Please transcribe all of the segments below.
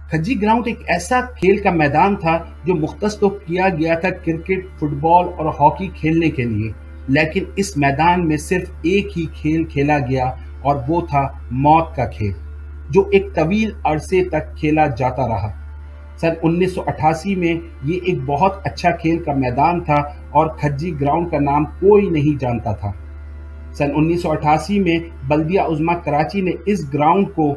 کھجی ground ایک ایسا کھیل کا میدان تھا جو مختص تو کیا گیا تھا کرکٹ، فٹ بال اور ہاکی کھیلنے کے لیے، لیکن اس میدان میں صرف ایک ہی کھیل کھیلا گیا اور وہ تھا موت کا کھیل، جو ایک طویل عرصے تک کھیلا جاتا رہا۔ سن 1988 میں یہ ایک بہت اچھا کھیل کا میدان تھا اور کھجی گراؤنڈ کا نام کوئی نہیں جانتا تھا۔ سن 1988 میں بلدیہ عظمیٰ کراچی نے اس گراؤنڈ کو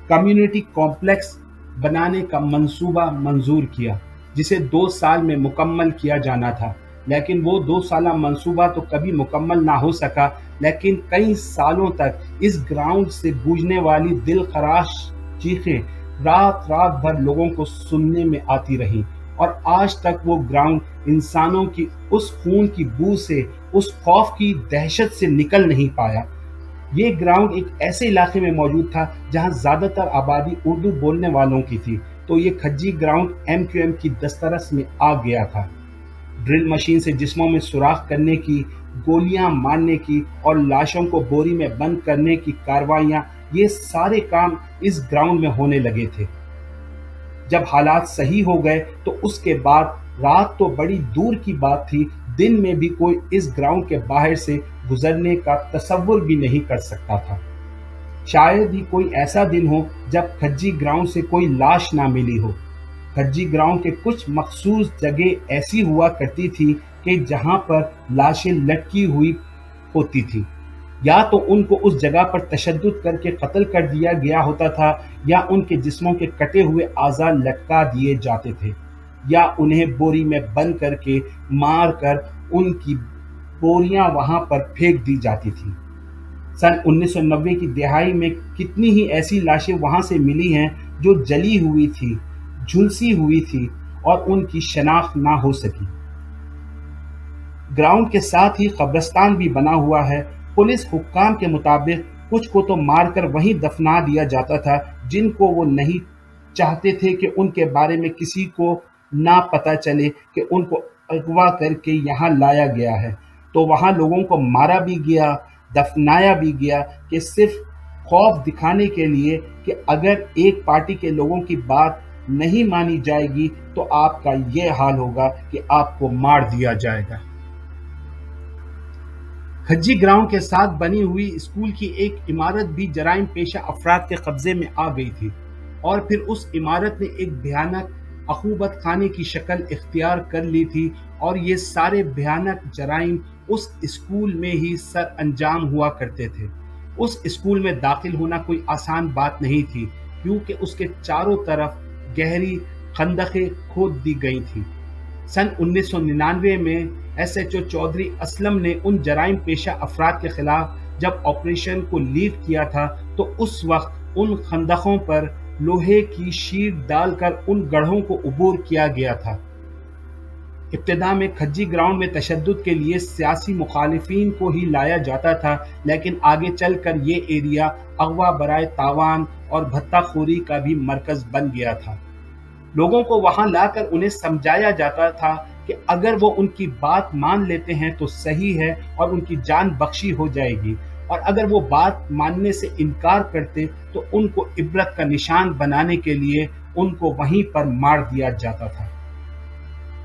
کمیونٹی کمپلیکس بنانے کا منصوبہ منظور کیا، جسے 2 سال میں مکمل کیا جانا تھا، لیکن وہ 2 سالہ منصوبہ تو کبھی مکمل نہ ہو سکا، لیکن کئی سالوں تک اس گراؤنڈ سے گونجنے والی دل خراش چیخیں رات بھر لوگوں کو سننے میں آتی رہیں، اور آج تک وہ گراؤنڈ انسانوں کی اس خون کی بو سے، اس خوف کی دہشت سے نکل نہیں پایا۔ یہ گراؤنڈ ایک ایسے علاقے میں موجود تھا جہاں زیادہ تر آبادی اردو بولنے والوں کی تھی، تو یہ کھجی گراؤنڈ MQM کی دسترس میں آ گیا تھا۔ ڈرل مشین سے جسموں میں سوراخ کرنے کی، گولیاں مارنے کی اور لاشوں کو بوری میں بند کرنے کی کارروائیاں، یہ سارے کام اس گراؤنڈ میں ہونے لگے تھے۔ جب حالات صحیح ہو گئے تو اس کے بعد رات تو بڑی دور کی بات تھی، دن میں بھی کوئی اس گراؤنڈ کے باہر سے گزرنے کا تصور بھی نہیں کر سکتا تھا۔ شاید ہی کوئی ایسا دن ہو جب کھجی گراؤنڈ سے کوئی لاش نہ ملی ہو۔ کھجی گراؤنڈ کے کچھ مخصوص جگہ ایسی ہوا کرتی تھی کہ جہاں پر لاشیں لٹکی ہوئی ہوتی تھی، یا تو ان کو اس جگہ پر تشدد کر کے قتل کر دیا گیا ہوتا تھا، یا ان کے جسموں کے کٹے ہوئے اعضاء لٹکا دیے جاتے تھے، یا انہیں بوری میں بند کر کے مار کر ان کی بوریاں وہاں پر پھینک دی جاتی تھیں۔ سن 1990 کی دہائی میں کتنی ہی ایسی لاشیں وہاں سے ملی ہیں جو جلی ہوئی تھی، جھلسی ہوئی تھی اور ان کی شناخت نہ ہو سکی۔ گراؤنڈ کے ساتھ ہی قبرستان بھی بنا ہوا ہے۔ پولیس حکام کے مطابق کچھ کو تو مار کر وہیں دفنا دیا جاتا تھا، جن کو وہ نہیں چاہتے تھے کہ ان کے بارے میں کسی کو نہ پتہ چلے کہ ان کو اغوا کر کے یہاں لایا گیا ہے، تو وہاں لوگوں کو مارا بھی گیا، دفنایا بھی گیا، کہ صرف خوف دکھانے کے لیے کہ اگر ایک پارٹی کے لوگوں کی بات نہیں مانی جائے گی تو آپ کا یہ حال ہوگا کہ آپ کو مار دیا جائے گا۔ کھجی گراؤنڈ کے ساتھ بنی ہوئی اسکول کی ایک عمارت بھی جرائم پیشہ افراد کے قبضے میں آ گئی تھی، اور پھر اس عمارت نے ایک بھیانک عقوبت خانے کی شکل اختیار کر لی تھی، اور یہ سارے بھیانک جرائم اس اسکول میں ہی سر انجام ہوا کرتے تھے۔ اس اسکول میں داخل ہونا کوئی آسان بات نہیں تھی، کیونکہ اس کے چاروں طرف گہری خندقیں کھود دی گئی تھیں۔ سن 1999 میں SHO چودھری اسلم نے ان جرائم پیشہ افراد کے خلاف جب آپریشن کو لیڈ کیا تھا تو اس وقت ان خندقوں پر لوہے کی شیٹ ڈال کر ان گڑھوں کو عبور کیا گیا تھا۔ ابتدا میں کھجی گراؤنڈ میں تشدد کے لیے سیاسی مخالفین کو ہی لایا جاتا تھا، لیکن آگے چل کر یہ ایریا اغوا برائے تاوان اور بھتہ خوری کا بھی مرکز بن گیا تھا۔ لوگوں کو وہاں لا کر انہیں سمجھایا جاتا تھا کہ اگر وہ ان کی بات مان لیتے ہیں تو صحیح ہے اور ان کی جان بخشی ہو جائے گی، اور اگر وہ بات ماننے سے انکار کرتے تو ان کو عبرت کا نشان بنانے کے لیے ان کو وہیں پر مار دیا جاتا تھا۔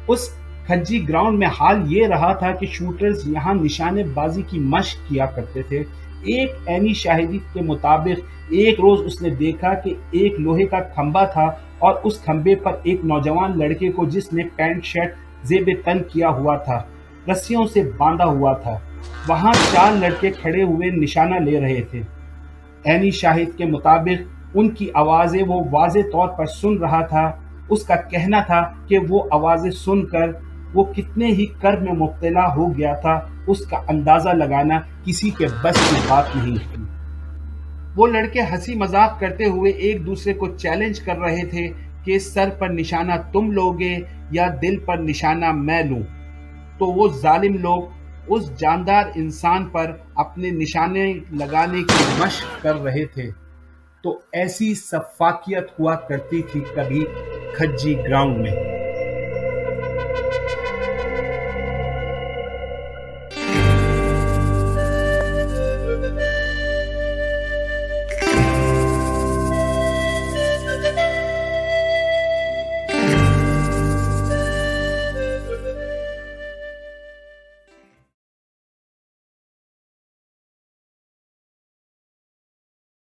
اس کھجی گراؤنڈ میں حال یہ رہا تھا کہ شوٹرز یہاں نشانے بازی کی مشق کیا کرتے تھے۔ ایک عینی شاہدی کے مطابق ایک روز اس نے دیکھا کہ ایک لوہے کا کھمبا تھا اور اس کھمبے پر ایک نوجوان لڑکے کو، جس نے پینٹ شرٹ زیب تن کیا ہوا تھا، رسیوں سے باندھا ہوا تھا۔ وہاں 4 لڑکے کھڑے ہوئے نشانہ لے رہے تھے۔ عینی شاہد کے مطابق ان کی آوازیں وہ واضح طور پر سن رہا تھا۔ اس کا کہنا تھا کہ وہ آوازیں سن کر وہ کتنے ہی کرب میں مبتلا ہو گیا تھا، اس کا اندازہ لگانا کسی کے بس کی بات نہیں تھی۔ وہ لڑکے ہنسی مذاق کرتے ہوئے ایک دوسرے کو چیلنج کر رہے تھے کہ سر پر نشانہ تم لوگے یا دل پر نشانہ میں لوں، تو وہ ظالم لوگ اس جاندار انسان پر اپنے نشانے لگانے کی مشق کر رہے تھے۔ تو ایسی سفاکیت ہوا کرتی تھی کبھی کھجی گراؤنڈ میں۔